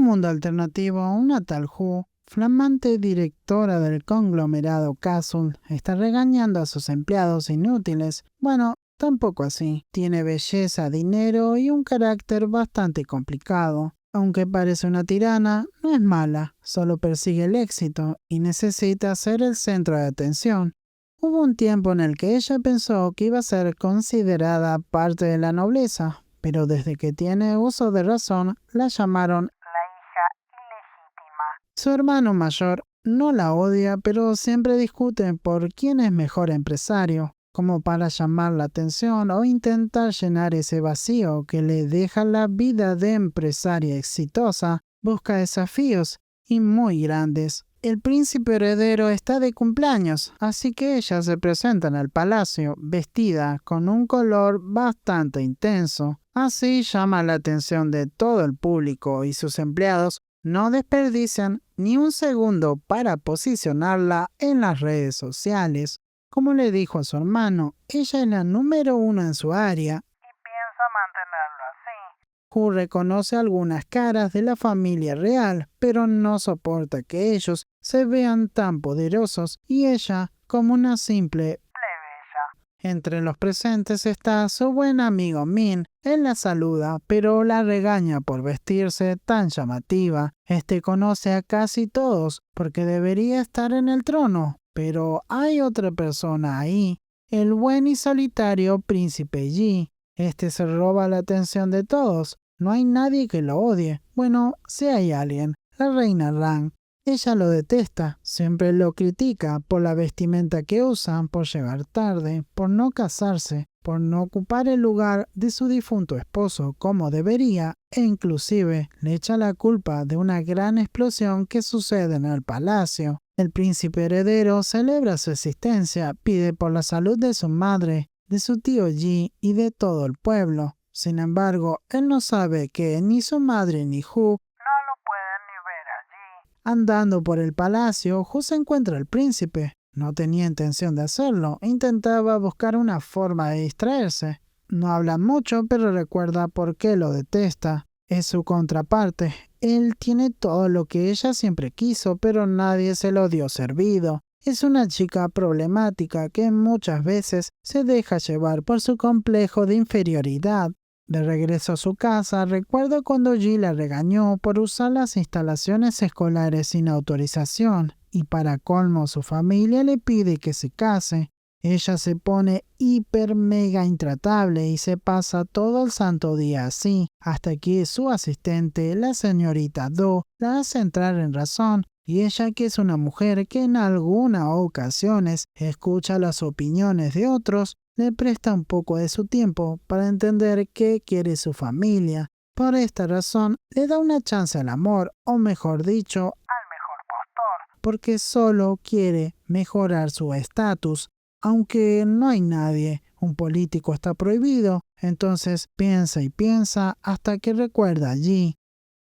un mundo alternativo, una tal Hu, flamante directora del conglomerado Castle, está regañando a sus empleados inútiles. Bueno, tampoco así. Tiene belleza, dinero y un carácter bastante complicado. Aunque parece una tirana, no es mala, solo persigue el éxito y necesita ser el centro de atención. Hubo un tiempo en el que ella pensó que iba a ser considerada parte de la nobleza, pero desde que tiene uso de razón, la llamaron la hija ilegítima. Su hermano mayor no la odia, pero siempre discuten por quién es mejor empresario, como para llamar la atención o intentar llenar ese vacío que le deja la vida de empresaria exitosa. Busca desafíos y muy grandes. El príncipe heredero está de cumpleaños, así que ella se presenta en el palacio vestida con un color bastante intenso. Así llama la atención de todo el público y sus empleados no desperdician ni un segundo para posicionarla en las redes sociales. Como le dijo a su hermano, ella es la número uno en su área y piensa mantenerlo así. Hu reconoce algunas caras de la familia real, pero no soporta que ellos se vean tan poderosos y ella como una simple plebeya. Entre los presentes está su buen amigo Min. Él la saluda, pero la regaña por vestirse tan llamativa. Este conoce a casi todos porque debería estar en el trono, pero hay otra persona ahí, el buen y solitario príncipe Yi. Este se roba la atención de todos. No hay nadie que lo odie. Bueno, si hay alguien, la reina Rang. Ella lo detesta, siempre lo critica por la vestimenta que usa, por llegar tarde, por no casarse, por no ocupar el lugar de su difunto esposo como debería, e inclusive le echa la culpa de una gran explosión que sucede en el palacio. El príncipe heredero celebra su existencia, pide por la salud de su madre, de su tío Yi y de todo el pueblo. Sin embargo, él no sabe que ni su madre ni Hu no lo pueden ni ver allí. Andando por el palacio, Hu se encuentra al príncipe. No tenía intención de hacerlo, intentaba buscar una forma de distraerse. No habla mucho, pero recuerda por qué lo detesta. Es su contraparte. Él tiene todo lo que ella siempre quiso, pero nadie se lo dio servido. Es una chica problemática que muchas veces se deja llevar por su complejo de inferioridad. De regreso a su casa, recuerdo cuando Ji la regañó por usar las instalaciones escolares sin autorización, y para colmo su familia le pide que se case. Ella se pone hiper mega intratable y se pasa todo el santo día así, hasta que su asistente, la señorita Do, la hace entrar en razón, y ella, que es una mujer que en algunas ocasiones escucha las opiniones de otros, le presta un poco de su tiempo para entender qué quiere su familia. Por esta razón, le da una chance al amor, o mejor dicho, al mejor postor, porque solo quiere mejorar su estatus. Aunque no hay nadie, un político está prohibido, entonces piensa y piensa hasta que recuerda allí.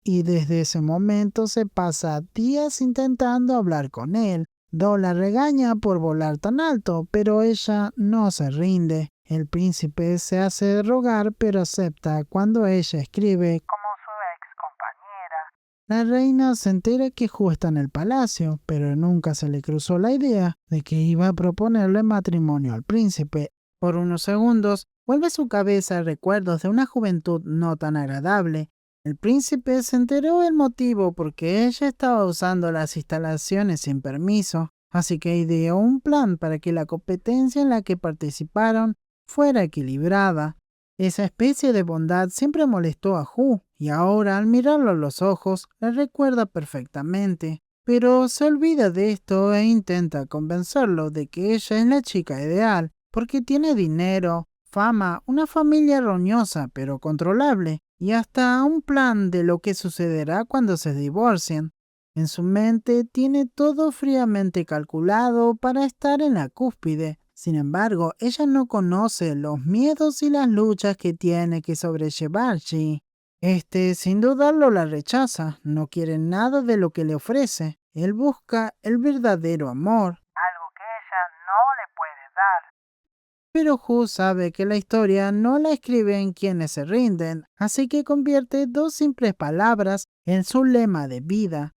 Y desde ese momento se pasa días intentando hablar con él. Do la regaña por volar tan alto, pero ella no se rinde. El príncipe se hace rogar, pero acepta cuando ella escribe como su ex compañera. La reina se entera que Hu está en el palacio, pero nunca se le cruzó la idea de que iba a proponerle matrimonio al príncipe. Por unos segundos, vuelve a su cabeza recuerdos de una juventud no tan agradable. El príncipe se enteró del motivo porque ella estaba usando las instalaciones sin permiso, así que ideó un plan para que la competencia en la que participaron fuera equilibrada. Esa especie de bondad siempre molestó a Hu, y ahora al mirarlo a los ojos la recuerda perfectamente. Pero se olvida de esto e intenta convencerlo de que ella es la chica ideal, porque tiene dinero, fama, una familia roñosa pero controlable, y hasta un plan de lo que sucederá cuando se divorcien. En su mente tiene todo fríamente calculado para estar en la cúspide. Sin embargo, ella no conoce los miedos y las luchas que tiene que sobrellevar Ji. Sin dudarlo, la rechaza, no quiere nada de lo que le ofrece. Él busca el verdadero amor, algo que ella no le puede dar. Pero Hu sabe que la historia no la escriben quienes se rinden, así que convierte dos simples palabras en su lema de vida.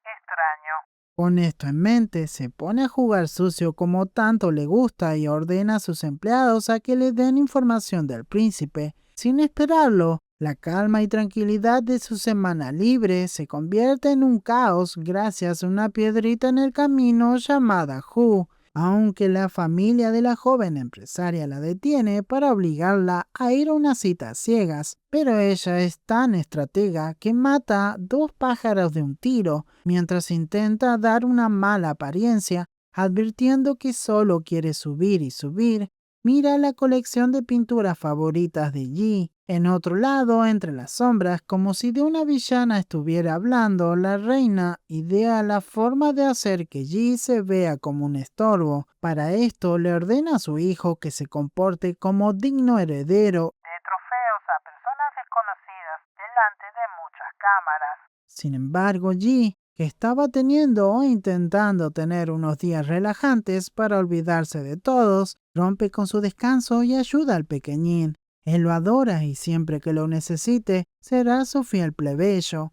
Extraño. Con esto en mente, se pone a jugar sucio como tanto le gusta y ordena a sus empleados a que le den información del príncipe. Sin esperarlo, la calma y tranquilidad de su semana libre se convierte en un caos gracias a una piedrita en el camino llamada Hu. Aunque la familia de la joven empresaria la detiene para obligarla a ir a una cita a ciegas, pero ella es tan estratega que mata dos pájaros de un tiro mientras intenta dar una mala apariencia, advirtiendo que solo quiere subir y subir. Mira la colección de pinturas favoritas de Yi. En otro lado, entre las sombras, como si de una villana estuviera hablando, la reina idea la forma de hacer que Yi se vea como un estorbo. Para esto, le ordena a su hijo que se comporte como digno heredero de trofeos a personas desconocidas delante de muchas cámaras. Sin embargo, Yi, que estaba teniendo o intentando tener unos días relajantes para olvidarse de todos, rompe con su descanso y ayuda al pequeñín. Él lo adora y siempre que lo necesite será su fiel plebeyo.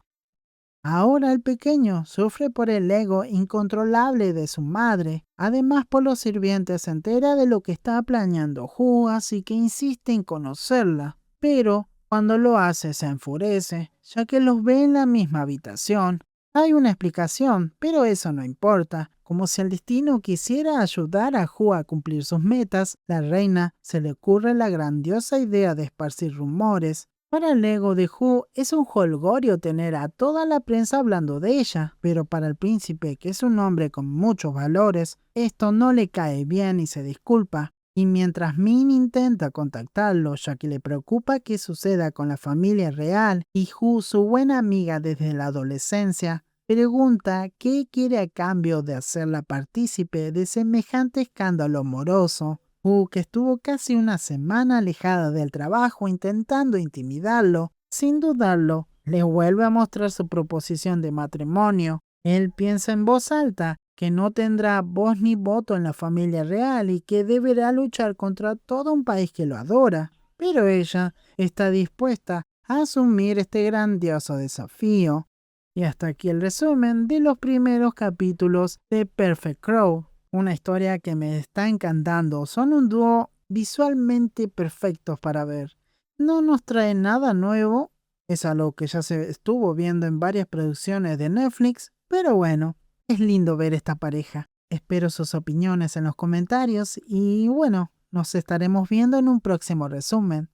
Ahora el pequeño sufre por el ego incontrolable de su madre. Además, por los sirvientes se entera de lo que está planeando Hu, así que insiste en conocerla. Pero cuando lo hace se enfurece, ya que los ve en la misma habitación. Hay una explicación, pero eso no importa. Como si el destino quisiera ayudar a Hu a cumplir sus metas, la reina se le ocurre la grandiosa idea de esparcir rumores. Para el ego de Hu es un jolgorio tener a toda la prensa hablando de ella, pero para el príncipe, que es un hombre con muchos valores, esto no le cae bien y se disculpa. Y mientras Min intenta contactarlo, ya que le preocupa qué suceda con la familia real, y Hu, su buena amiga desde la adolescencia, pregunta qué quiere a cambio de hacerla partícipe de semejante escándalo amoroso. Hu, que estuvo casi una semana alejada del trabajo intentando intimidarlo, sin dudarlo, le vuelve a mostrar su proposición de matrimonio. Él piensa en voz alta que no tendrá voz ni voto en la familia real y que deberá luchar contra todo un país que lo adora. Pero ella está dispuesta a asumir este grandioso desafío. Y hasta aquí el resumen de los primeros capítulos de Perfect Crow, una historia que me está encantando. Son un dúo visualmente perfectos para ver. No nos trae nada nuevo, es algo que ya se estuvo viendo en varias producciones de Netflix, pero bueno, es lindo ver esta pareja. Espero sus opiniones en los comentarios y bueno, nos estaremos viendo en un próximo resumen.